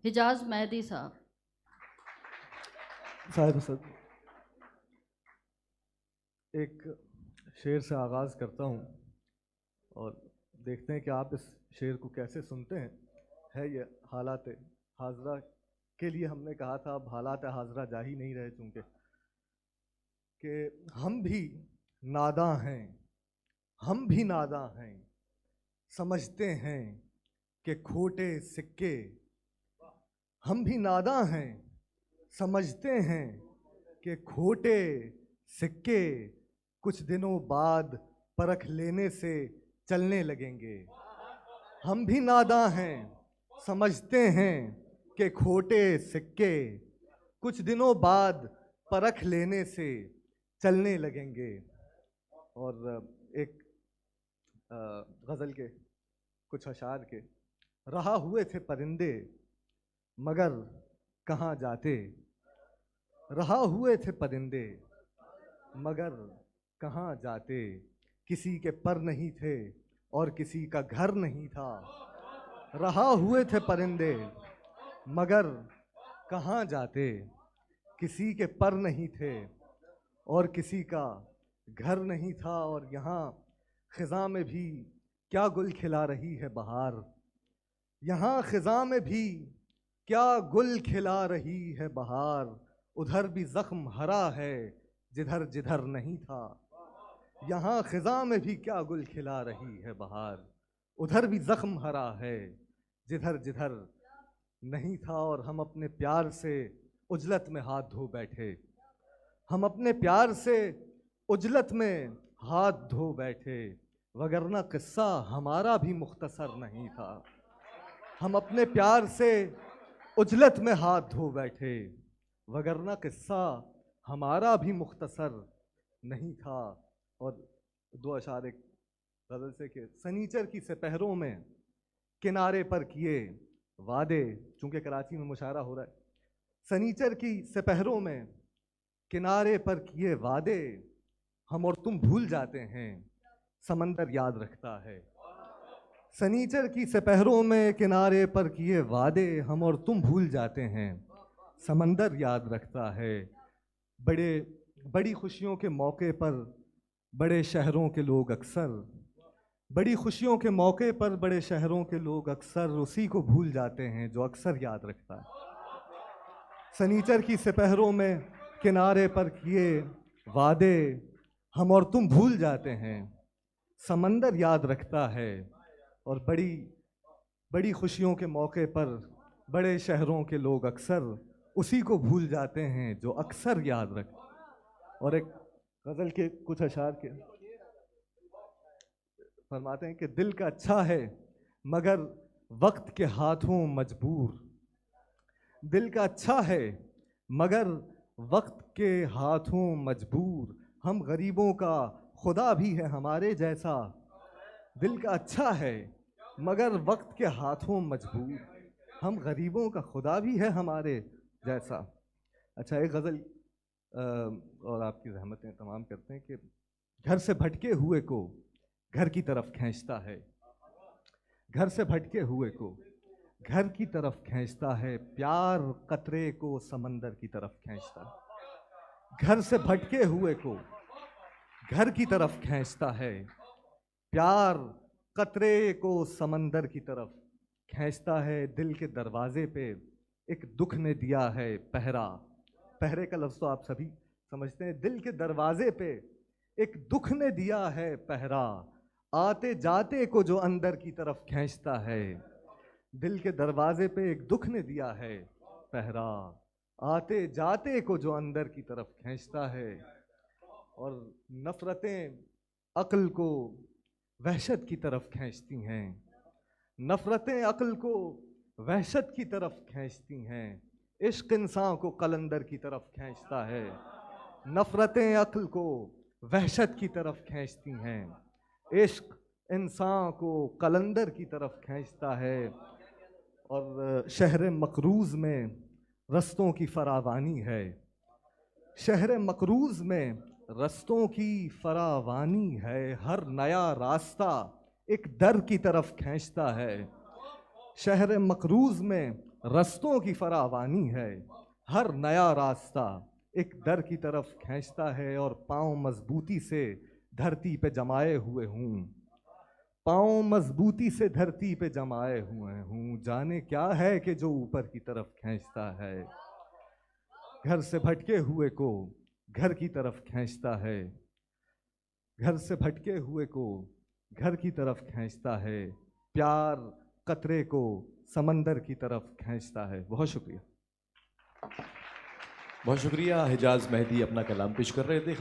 हिजाज मेहदी साहब। साहिब असद, एक शेर से आगाज़ करता हूँ और देखते हैं कि आप इस शेर को कैसे सुनते हैं। है ये हालात हाजरा के लिए हमने कहा था, अब हालात हाजरा जा ही नहीं रहे चूँकि कि हम भी नादां हैं, हम भी नादां हैं, समझते हैं कि खोटे सिक्के। हम भी नादां हैं, समझते हैं कि खोटे सिक्के कुछ दिनों बाद परख लेने से चलने लगेंगे। हम भी नादां हैं, समझते हैं कि खोटे सिक्के कुछ दिनों बाद परख लेने से चलने लगेंगे। और एक गज़ल के कुछ अशार के, रहा हुए थे परिंदे मगर कहाँ जाते, रहा हुए थे परिंदे मगर कहाँ जाते, किसी के पर नहीं थे और किसी का घर नहीं था। रहा हुए थे परिंदे मगर कहाँ जाते, किसी के पर नहीं थे और किसी का घर नहीं था। और यहाँ ख़िज़ां में भी क्या गुल खिला रही है बहार, यहाँ ख़िज़ां में भी क्या गुल खिला रही है बहार। उधर भी ज़ख्म हरा है जिधर जिधर नहीं था। यहाँ ख़िज़ां में भी क्या गुल खिला रही है बहार, उधर भी ज़ख्म हरा है जिधर जिधर नहीं था। और हम अपने प्यार से उजलत में हाथ धो बैठे, हम अपने प्यार से उजलत में हाथ धो बैठे, वगरना किस्सा हमारा भी मुख्तसर नहीं था। हम अपने प्यार से उजलत में हाथ धो बैठे, वगरना किस्सा हमारा भी मुख्तसर नहीं था। और दो अशार एक गज़ल से कि सनीचर की सपहरों में किनारे पर किए वादे, चूँकि कराची में मुशायरा हो रहा है, सनीचर की सपहरों में किनारे पर किए वादे, हम और तुम भूल जाते हैं समंदर याद रखता है। सनीचर की सपहरों में किनारे पर किए वादे, हम और तुम भूल जाते हैं समंदर याद रखता है। बड़ी खुशियों के मौके पर बड़े शहरों के लोग अक्सर, बड़ी खुशियों के मौके पर बड़े शहरों के लोग अक्सर उसी को भूल जाते हैं जो अक्सर याद रखता है। सनीचर की सपहरों में किनारे पर किए वादे, हम और तुम भूल जाते हैं समंदर याद रखता है। और बड़ी खुशियों के मौके पर बड़े शहरों के लोग अक्सर उसी को भूल जाते हैं जो अक्सर याद रखता है। और एक गज़ल के कुछ अशार के फरमाते हैं कि दिल का अच्छा है मगर वक्त के हाथों मजबूर, दिल का अच्छा है मगर वक्त के हाथों मजबूर, हम गरीबों का खुदा भी है हमारे जैसा। दिल का अच्छा है मगर वक्त के हाथों मजबूर, हम गरीबों का खुदा भी है हमारे जैसा। अच्छा, एक गज़ल और आपकी रहमतें तमाम करते हैं कि घर से भटके हुए को घर की तरफ खींचता है, घर से भटके हुए को घर की तरफ खींचता है, प्यार कतरे को समंदर की तरफ खींचता है। घर से भटके हुए को घर की तरफ खींचता है, प्यार कतरे को समंदर की तरफ खींचता है। दिल के दरवाजे पे एक दुख ने दिया है पहरा, पहरे का लफ्ज़ तो आप सभी समझते हैं। दिल के दरवाजे पे एक दुख ने दिया है पहरा, आते जाते को जो अंदर की तरफ खींचता है। दिल के दरवाजे पे एक दुख ने दिया है पहरा, आते जाते को जो अंदर की तरफ खींचता है। और नफ़रतें अक्ल को वहशत की तरफ खींचती हैं, नफ़रतें अक्ल को वहशत की तरफ खींचती हैं, इश्क इंसान को कलंदर की तरफ खींचता है। नफ़रतें अक्ल को वहशत की तरफ खींचती हैं, इश्क इंसान को कलंदर की तरफ खींचता है। और शहर मकरूज़ में रस्तों की फरावानी है, शहर मकरूज़ में रस्तों की फरावानी है, हर नया रास्ता एक दर की तरफ खींचता है। शहर मकरूज़ में रस्तों की फरावानी है, हर नया रास्ता एक दर की तरफ खींचता है, और पांव मजबूती से धरती पे जमाए हुए हूँ, पांव मजबूती से धरती पे जमाए हुए हूँ, जाने क्या है कि जो ऊपर की तरफ खींचता है। घर से भटके हुए को घर की तरफ खींचता है, घर से भटके हुए को घर की तरफ खींचता है, प्यार कतरे को समंदर की तरफ खींचता है। बहुत शुक्रिया। बहुत शुक्रिया। हिजाज मेहदी अपना कलाम पेश कर रहे थे।